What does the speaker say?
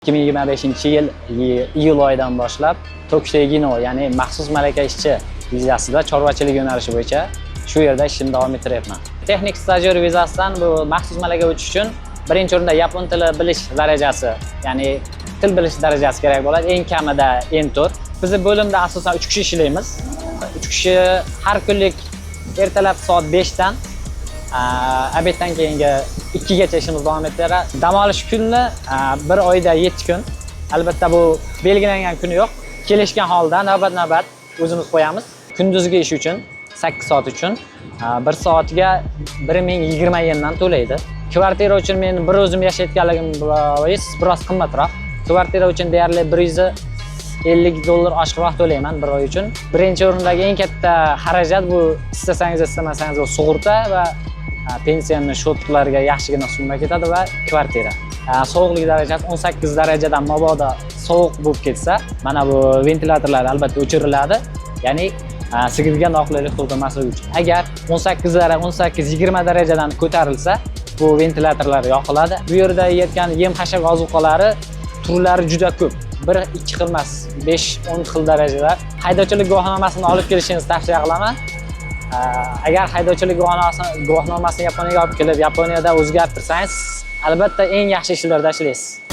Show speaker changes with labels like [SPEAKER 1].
[SPEAKER 1] 2025-yil iyul oyidan boshlab Tokshigino, ya'ni maxsus malaka ishchi vizasida chorvachilik yo'nalishi bo'yicha shu yerda ishimni davom ettiryapman. Texnik stajyor vizasidan bu maxsus malaka o'tish uchun birinchi o'rinda yapon tili bilish darajasi, ya'ni til bilish darajasi kerak bo'ladi. Eng kamida N4. Bizning bo'limda asosan 3 kishi ishlaymiz. 3 kishi har kunlik ertalab soat 5 dan obeddan keyingi 2 gacha ishimiz davom etadi. Dam olish kunni bir oyda 7 kun. Albatta bu belgilangan kuni yo'q. Kelishgan holda navbat-navbat o'zimiz qo'yamiz. Kunduzgi ish uchun 8 soat uchun 1 soatiga 1020 yendan to'laydi. Kvartira uchun men bir o'zim yashayotganligim bois biroz qimmatroq. Kvartira uchun deyarli $150 oshiqroq to'layman bir oy uchun. Birinchi o'rindagi eng katta xarajat bu istasangiz istamasangiz bu sug'urta va pensiyani shotlarga yaxshigina summa ketadi va kvartira. Sovuqlik darajasi 18 darajadan mabodo sovuq bo'lib ketsa, mana bu ventilyatorlar albatta o'chiriladi. Ya'ni sigirga noqulaylik tug'dirmasligi uchun. Agar 18-20 darajadan ko'tarilsa, bu ventilyatorlar yoqiladi. Bu yerda yeyotgan yem-xashak ozuqalari turlari juda ko'p. 1-2 xil emas, 5-10 xil darajalar. Haydovchilik guvohnomasini olib kelishingizni tavsiya qilaman. Agar haydovchilik guvohnomasini Yaponiyaga olib kelib, Yaponiyada o'zgartirsangiz, albatta eng yaxshi ishlarda ishlaysiz.